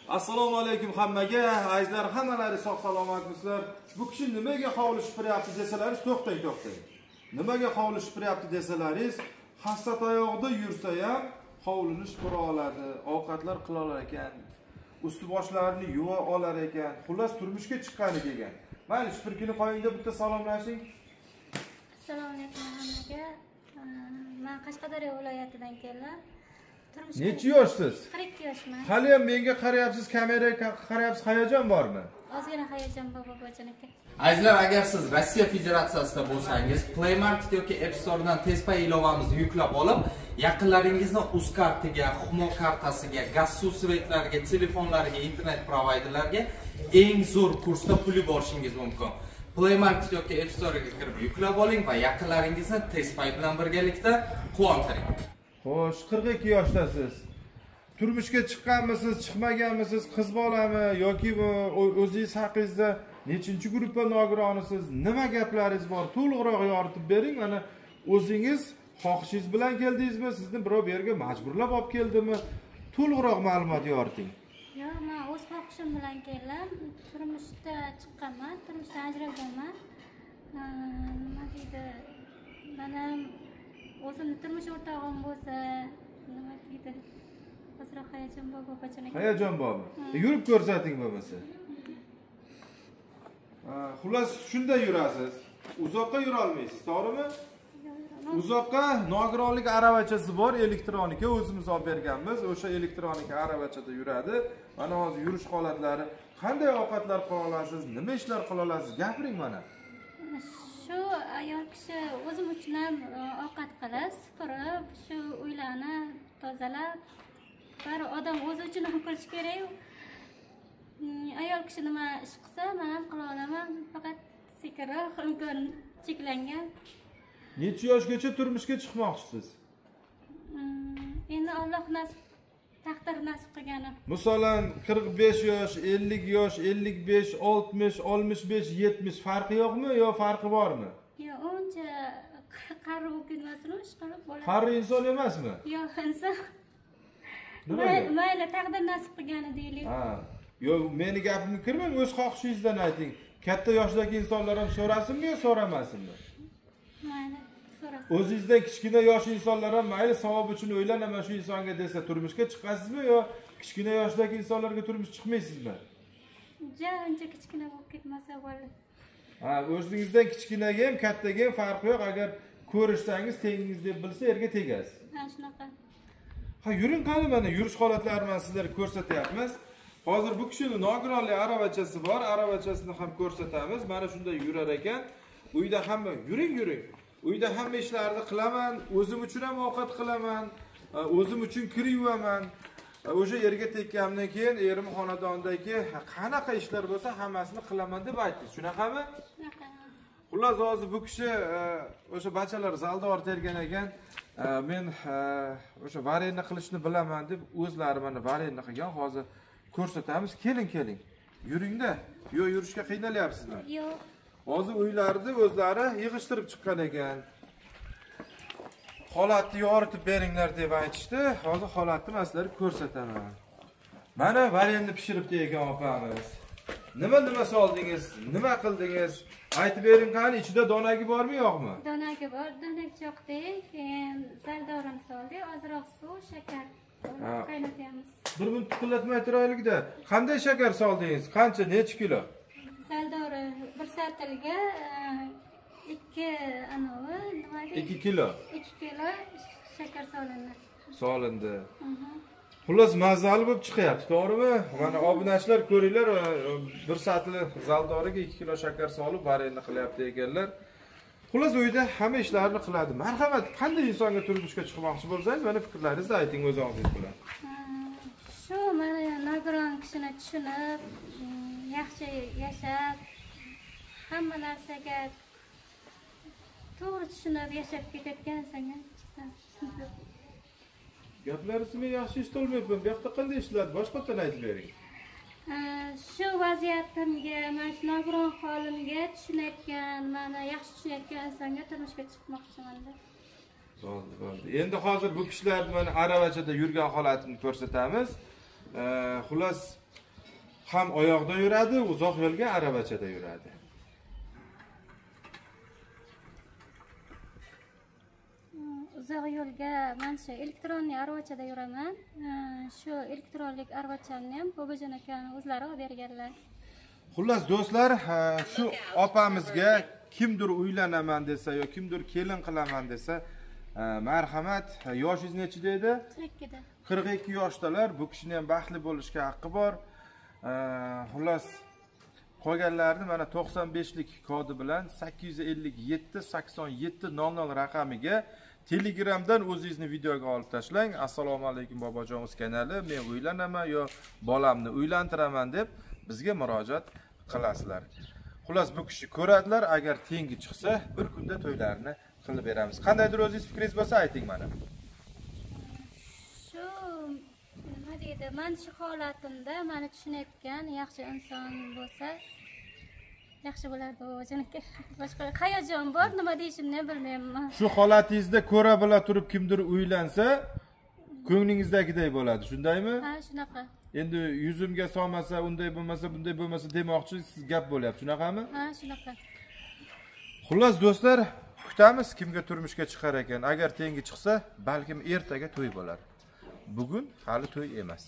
Assalomu alaykum hammaga. Azizlar, hammalari sog' salomatmisizlar? Bu kishi nimaga hovli shipiryapti desalaringiz, to'xtang. Nimaga hovli shipiryapti desalaringiz, hasrat oyog'ida yursa ham hovlini shipira oladi, ovqatlar qila olar ekan, usti boshlarini yuva olar ekan. Xullas turmushga chiqqani degan. Mayli, shipirkini qo'ying deb bitta salomlashing. Assalomu alaykum hammaga. Men Qashqadaryo viloyatidan keldim. Necha yoshsiz? 42 yoshman. Hali ham menga qarayapsiz, kameraga qarayapsiz, hayajon bormi? Ozgina hayajon bor bobojon aka. Azizlar, agar siz Rossiya Federatsiyasida bo'lsangiz, Play Market yoki App Store'dan Tezpay ilovamizni yuklab olib, yaqinlaringizni Uzkartiga, Humo kartasiga, gaz suv svetlariga, telefonlariga, internet provayderlarga eng zo'r kursda pul yuborishingiz mumkin. Play Market yoki App Store'ga kirib yuklab oling va yaqinlaringizni Tezpay bilan birgalikda quvontiring. Xo'sh, 42 yoshdasiz. Turmushga chiqqanmisiz, chiqmaganmisiz, qiz bolami yoki o'zingiz haqingizda nechinchi guruhga nogironisiz, nima gaplaringiz bor? To'liqroq yoritib bering. Mana o'zingiz xohishingiz bilan keldingizmi, sizni birov bu yerga majburlab olib keldimi? To'liqroq ma'lumot yoriting. Yo'q, men o'z xohishim bilan keldim. Turmushda chiqqanman, turmushdan ajralganman. Nima deydi? Mana o'zimning turmush o'rtog'im bo'lsa, nima deydi? Ozroq hayajon bor bobojon aka. Hayajon bormi? Yurib ko'rsating bo'lmasa. Xullas shunda yurasiz. Uzoqqa yura olmaysiz, to'g'rimi? Uzoqqa nogironlik aravachasi bor, elektronika o'zimiz olib berganmiz. O'sha elektronika aravachada yuradi. Mana hozir yurish holatlari, qanday ovqatlar qila olasiz, nima ishlar qila olasiz, gapiring mana. Shu ayol kishi o'zim uchun ham ovqat qilib, supurib, shu uylarni tozalab, bir odam o'zi uchun ham qilish kerak-ku. Ayol kishi nima ish qilsa, men ham qila olaman, faqat sekinroq, imkon cheklangan. Necha yoshgacha turmushga chiqmoqchisiz? Endi Alloh nasib, taqdir nasib qilgani. Masalan, 45 yosh, 50 yosh, 55, 60, 65, 70 farqi yo'qmi yo farqi bormi? Yo'q, uncha qari o'kinmasin, ish qilib bo'ladi. Qari inson emasmi? Yo'q, inson. Nimaga? Mayli, taqdir nasib qilgani deylik. Ha. Yo'q, meni gapimga kirmang, o'z xohishingizdan ayting. Katta yoshdagi insonlar ham so'rasinmi yo so'ramasinmi? Mayli, so'rasin. O'zingizdan kichkina yosh insonlar ham mayli savob uchun o'ylanaman shu insonga desa, turmushga chiqasizmi yo kichkina yoshdagi insonlarga turmush chiqmaysizmi? Uncha kichkina bo'lib ketmasa bo'ladi. Ha, o'zingizdan kichkinaga ham kattaga ham farqi yo'q. Agar ko'rishsangiz, tengingiz deb bilsa, yerga tegasiz. Ha, shunaqa. Ha, yuring qani, mana yurish holatlarini men sizlarga ko'rsatyapmiz. Hozir bu kishining nogironlik aravachasi bor, aravachasini ham ko'rsatamiz. Mana shunda yurar ekan. Uyda hamma yuring. Uyda hamma ishlarni qilaman, o'zim uchun ham ovqat qilaman, o'zim uchun kir yuvaman. O'sha yerga tekkanimdan keyin erim xonadondagi qanaqa ishlar bo'lsa hammasini qilaman deb aytdingiz. Shunaqami? Shunaqa. Xullas, hozir bu kishi o'sha bachalar zaldor tergan ekan. Men o'sha varenni qilishni bilaman deb o'zlari mana varenni qilgan. Hozir ko'rsatamiz. Keling. Yuringda. Yo'q, yurishga qiynalyapsizmi? Yo'q. Hozir uylarni o'zlari yig'ishtirib chiqqan ekan. Holatni yoritib beringlar deb aytishdi. Hozir holatni men sizlarga ko'rsataman. Mana varenni pishiribdi ekan opamiz. Nima soldingiz? Nima qildingiz? Aytib bering qani, ichida donagi bormi yo'qmi? Donagi bor, donak cho'qdik, keyin zardorini soldik, ozroq suv, shakar solib qaynatyapmiz. Bir minut tuqillatmay turaylik-da. Qanday shakar soldingiz? Qancha, necha kilo? Zaldori bir sartilga 2 anovi, nima deydi? 2 kilo. 2 kilo shakar Solindi. Xullas mazali bo'lib chiqyapti, to'g'rimi? Mana obunachilar ko'ringlar, bir satli zaldoriga 2 kilo shakar solib varenni qilyapti ekanlar. Xullas uyda hamma ishlarni qiladi. Marhamat, qanday insonga turmushga chiqmoqchi bo'lsangiz, mana fikrlaringizni ayting o'zingiz bilan. Shu mana nogiron kishini tushunib, yaxshi yashab, hamma narsaga to'g'ri tushunib yashab ketayotgan insonga chiqsam. Gaplaringizni men yaxshi eshitolmayapman. Bu yoqda qanday ishlar? Boshqadan aytib bering. Shu vaziyatimga, mana shu nogiron holimga tushunayotgan, mana yaxshi tushunayotgan insonga turmushga chiqmoqchiman deb. Bo'ldi. Endi hozir bu kishilar mana aravachada yurgan holatini ko'rsatamiz. Xullas ham oyoqda yuradi, uzoq yo'lga aravachada yuradi. Uzoq yo'lga men shu elektronli aravachada yuraman. Shu elektronlik aravachamni ham Bobojon akani o'zlari olib berganlar. Xullas do'stlar, shu opamizga kimdir uylanaman desa yo kimdir kelin qilaman desa, marhamat, yoshingiz nechida edi? 42 da. 42 yoshdalar. Bu kishining ham baxtli bo'lishga haqqi bor. Xullas qolganlarni mana 95lik kodi bilan 857 87 00 raqamiga Telegramdan o'zingizni videoga olib tashlang. Assalomu alaykum Bobojon o'z kanali, men uylanaman yo bolamni uylantiraman deb bizga murojaat qilasizlar. Xullas bu kishi ko'radilar, agar tengi chiqsa, bir kunda to'ylarini qilib beramiz. Qandaydir o'zingiz fikringiz bo'lsa ayting mana. Shu nima deydi, men shu holatimda meni tushunayotgan yaxshi inson bo'lsa yaxshi bo'lardi Bobojon aka. Boshqa hayajon bor, nima deyishimni bilmayman. Shu holatingizda ko'ra bila turib kimdir uylansa, ko'nglingizdagiday bo'ladi, shundaymi? Ha, shunaqa. Endi yuzimga solmasa, unday bo'lmasa, bunday bo'lmasa demoqchi siz gap bo'lyapti, shunaqami? Ha, shunaqa. Xullas do'stlar, kutamiz kimga turmushga chiqar ekan. Agar tengi chiqsa, balkim ertaga to'y bo'lar. Bugun hali to'y emas.